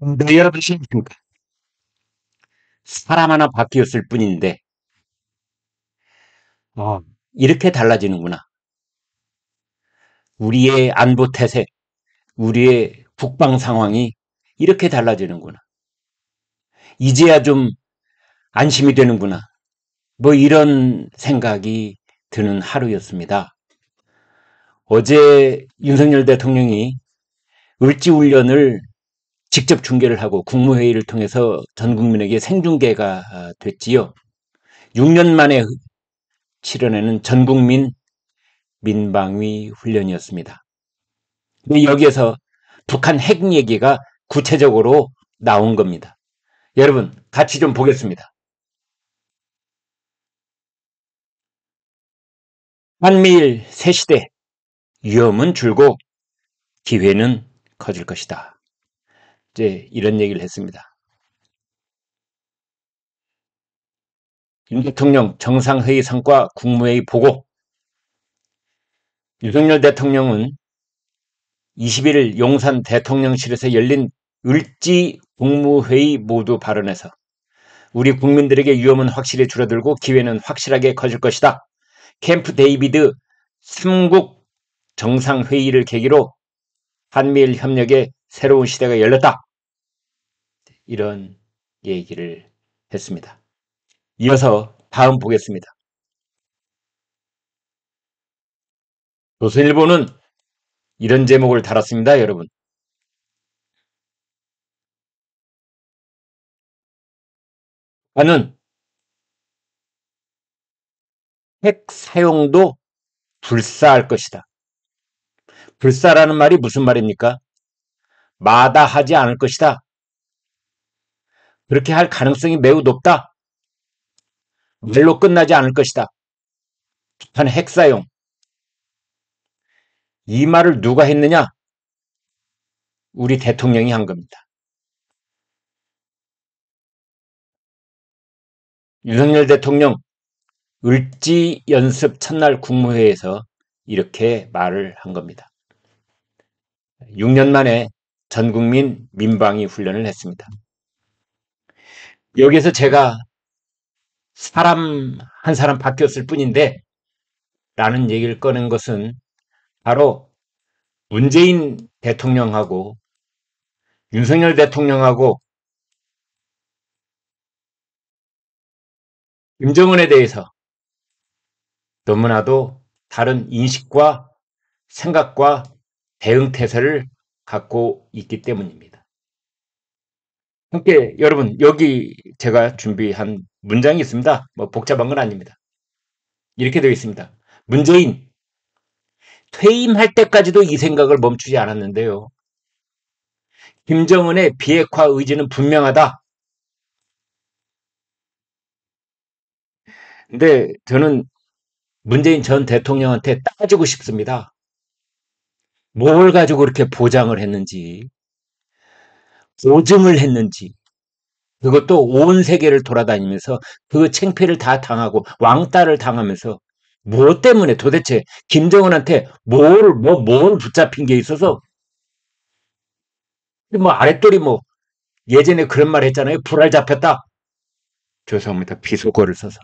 네, 여러분 안녕하십니까. 사람 하나 바뀌었을 뿐인데 어, 이렇게 달라지는구나. 우리의 안보 태세, 우리의 국방 상황이 이렇게 달라지는구나. 이제야 좀 안심이 되는구나. 뭐 이런 생각이 드는 하루였습니다. 어제 윤석열 대통령이 을지훈련을 직접 중계를 하고 국무회의를 통해서 전 국민에게 생중계가 됐지요. 6년 만에 치러내는 전국민 민방위 훈련이었습니다. 근데 여기에서 북한 핵 얘기가 구체적으로 나온 겁니다. 여러분 같이 좀 보겠습니다. 한미일 새시대 위험은 줄고 기회는 커질 것이다. 이제 이런 얘기를 했습니다. 윤 대통령 정상회의 성과 국무회의 보고. 윤석열 대통령은 21일 용산 대통령실에서 열린 을지 국무회의 모두 발언에서 우리 국민들에게 위험은 확실히 줄어들고 기회는 확실하게 커질 것이다. 캠프 데이비드 3국 정상회의를 계기로 한미일 협력의 새로운 시대가 열렸다. 이런 얘기를 했습니다. 이어서 다음 보겠습니다. 조선일보는 이런 제목을 달았습니다. 여러분. 북한은 핵 사용도 불사할 것이다. 불사라는 말이 무슨 말입니까? 마다하지 않을 것이다. 그렇게 할 가능성이 매우 높다. 말로 끝나지 않을 것이다. 북한 핵 사용. 이 말을 누가 했느냐? 우리 대통령이 한 겁니다. 윤석열 대통령 을지 연습 첫날 국무회의에서 이렇게 말을 한 겁니다. 6년 만에 전국민 민방위 훈련을 했습니다. 여기서 제가 사람 한 사람 바뀌었을 뿐인데 라는 얘기를 꺼낸 것은 바로 문재인 대통령하고 윤석열 대통령하고 김정은에 대해서 너무나도 다른 인식과 생각과 대응 태세를 갖고 있기 때문입니다. 함께 여러분 여기 제가 준비한 문장이 있습니다. 뭐 복잡한 건 아닙니다. 이렇게 되어 있습니다. 문재인 퇴임할 때까지도 이 생각을 멈추지 않았는데요. 김정은의 비핵화 의지는 분명하다. 근데 저는 문재인 전 대통령한테 따지고 싶습니다. 뭘 가지고 그렇게 보장을 했는지, 보증을 했는지, 그것도 온 세계를 돌아다니면서 그 창피를 다 당하고 왕따를 당하면서 무엇 때문에 도대체 김정은한테 뭘 붙잡힌 게 있어서 뭐 아랫돌이 뭐 예전에 그런 말 했잖아요. 불알 잡혔다. 죄송합니다. 비속어를 써서.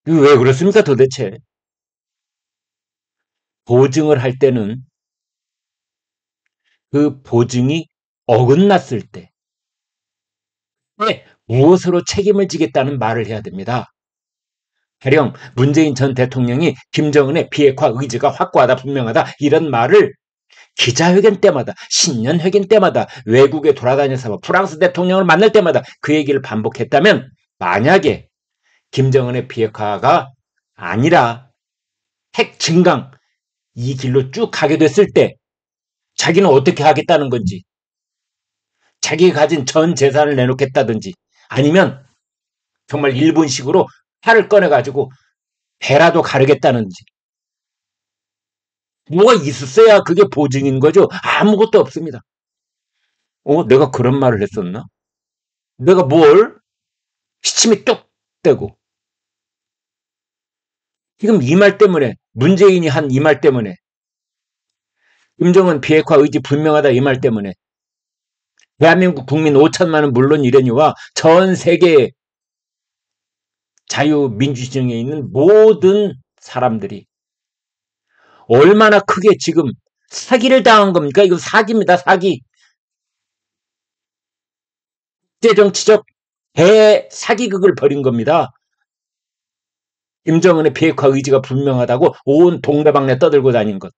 왜 그렇습니까 도대체. 보증을 할 때는 그 보증이 어긋났을 때 무엇으로 책임을 지겠다는 말을 해야 됩니다. 가령 문재인 전 대통령이 김정은의 비핵화 의지가 확고하다 분명하다 이런 말을 기자회견 때마다 신년회견 때마다 외국에 돌아다녀서 뭐 프랑스 대통령을 만날 때마다 그 얘기를 반복했다면 만약에 김정은의 비핵화가 아니라 핵 증강 이 길로 쭉 가게 됐을 때 자기는 어떻게 하겠다는 건지 자기가 가진 전 재산을 내놓겠다든지 아니면 정말 일본식으로 팔을 꺼내가지고 배라도 가르겠다는지 뭐가 있었어야 그게 보증인 거죠. 아무것도 없습니다. 내가 그런 말을 했었나? 내가 뭘? 시침이 뚝 떼고 지금 이 말 때문에 문재인이 한 이 말 때문에 김정은 비핵화 의지 분명하다 이 말 때문에 대한민국 국민 5천만은 물론 이려니와 전 세계 자유민주주의에 있는 모든 사람들이 얼마나 크게 지금 사기를 당한 겁니까? 이거 사기입니다. 사기. 국제정치적 대사기극을 벌인 겁니다. 김정은의 비핵화 의지가 분명하다고 온 동네방네 떠들고 다닌 것.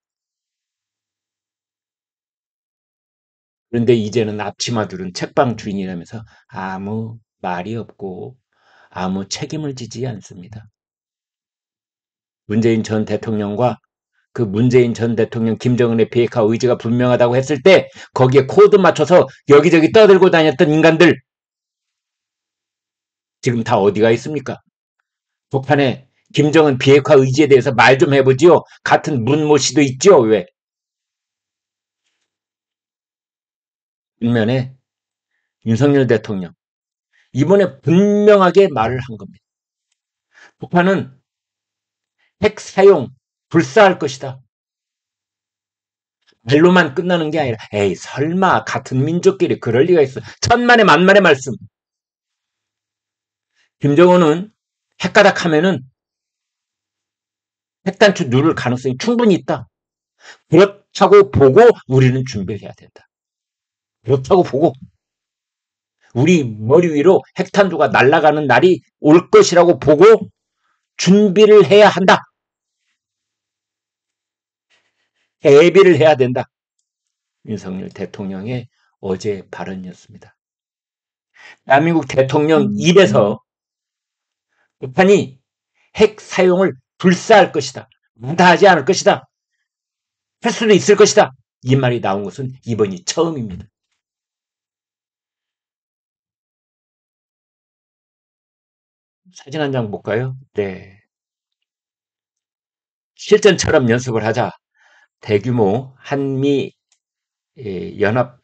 그런데 이제는 앞치마들은 책방 주인이라면서 아무 말이 없고 아무 책임을 지지 않습니다. 문재인 전 대통령과 그 문재인 전 대통령 김정은의 비핵화 의지가 분명하다고 했을 때 거기에 코드 맞춰서 여기저기 떠들고 다녔던 인간들 지금 다 어디가 있습니까? 북한의 김정은 비핵화 의지에 대해서 말 좀 해보지요. 같은 문모 씨도 있죠. 왜? 일면에 윤석열 대통령 이번에 분명하게 말을 한 겁니다. 북한은 핵 사용 불사할 것이다. 말로만 끝나는 게 아니라 에이 설마 같은 민족끼리 그럴 리가 있어. 천만의 만만의 말씀. 김정은은 핵가닥하면은 핵단추 누를 가능성이 충분히 있다. 그렇다고 보고 우리는 준비를 해야 된다. 그렇다고 보고 우리 머리 위로 핵탄두가 날아가는 날이 올 것이라고 보고 준비를 해야 한다. 대비를 해야 된다. 윤석열 대통령의 어제 발언이었습니다. 대한민국 대통령 입에서 북한이 핵 사용을 불사할 것이다. 무다하지 않을 것이다. 할 수도 있을 것이다. 이 말이 나온 것은 이번이 처음입니다. 사진 한 장 볼까요? 네. 실전처럼 연습을 하자. 대규모 한미 연합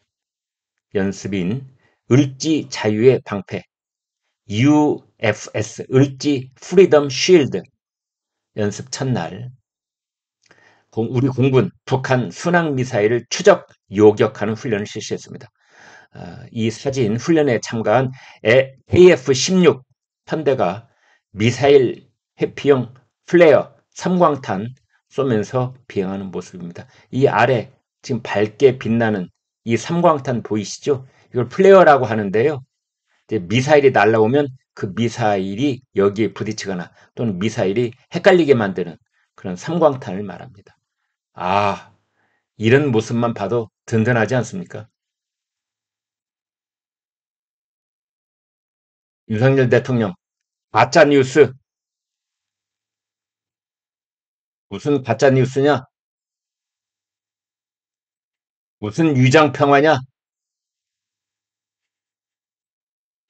연습인 을지 자유의 방패 UFS 을지 프리덤 쉴드 연습 첫날 우리 공군 북한 순항미사일을 추적 요격하는 훈련을 실시했습니다. 이 사진 훈련에 참가한 AF-16 편대가 미사일 회피용 플레어 3광탄 쏘면서 비행하는 모습입니다. 이 아래 지금 밝게 빛나는 이 3광탄 보이시죠? 이걸 플레어라고 하는데요. 이제 미사일이 날아오면 그 미사일이 여기에 부딪히거나 또는 미사일이 헷갈리게 만드는 그런 3광탄을 말합니다. 아, 이런 모습만 봐도 든든하지 않습니까? 윤석열 대통령 가짜 뉴스 무슨 가짜 뉴스냐? 무슨 위장 평화냐?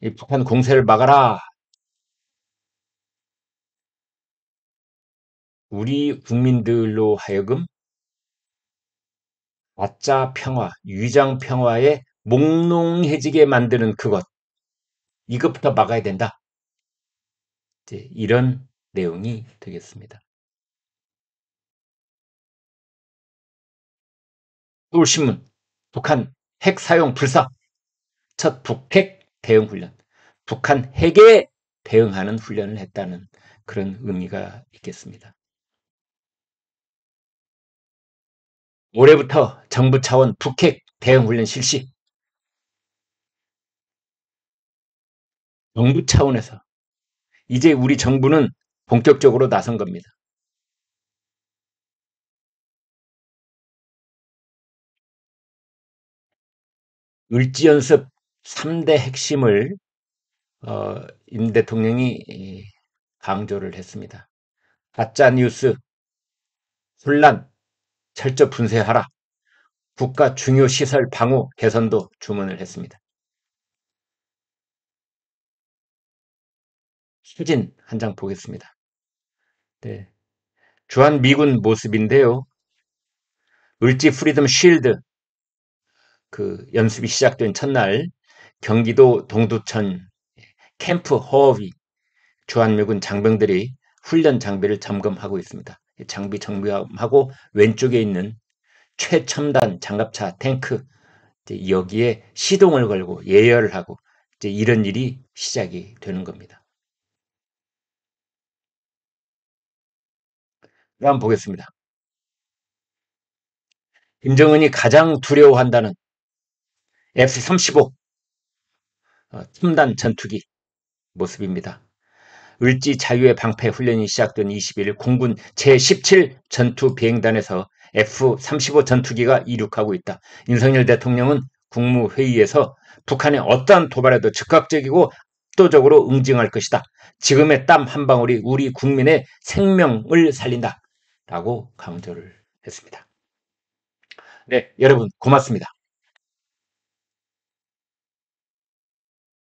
이 북한 공세를 막아라. 우리 국민들로 하여금 가짜 평화, 위장 평화에 몽롱해지게 만드는 그것. 이것부터 막아야 된다. 이제 이런 내용이 되겠습니다. 서울신문 북한 핵 사용 불사 첫 북핵 대응 훈련 북한 핵에 대응하는 훈련을 했다는 그런 의미가 있겠습니다. 올해부터 정부 차원 북핵 대응 훈련 실시 정부 차원에서 이제 우리 정부는 본격적으로 나선 겁니다. 을지연습 3대 핵심을 임 대통령이 강조를 했습니다. 가짜뉴스, 혼란, 철저 분쇄하라. 국가 중요 시설 방호 개선도 주문을 했습니다. 사진 한 장 보겠습니다. 네. 주한 미군 모습인데요. 을지 프리덤 쉴드 그 연습이 시작된 첫날 경기도 동두천 캠프 허허위 주한미군 장병들이 훈련 장비를 점검하고 있습니다. 장비 점검하고 왼쪽에 있는 최첨단 장갑차 탱크 이제 여기에 시동을 걸고 예열하고 이제 이런 일이 시작이 되는 겁니다. 한번 보겠습니다. 김정은이 가장 두려워한다는 F-35 첨단 전투기 모습입니다. 을지 자유의 방패 훈련이 시작된 20일 공군 제17 전투비행단에서 F-35 전투기가 이륙하고 있다. 윤석열 대통령은 국무회의에서 북한의 어떠한 도발에도 즉각적이고 압도적으로 응징할 것이다. 지금의 땀 한 방울이 우리 국민의 생명을 살린다. 라고 강조를 했습니다. 네, 여러분 고맙습니다.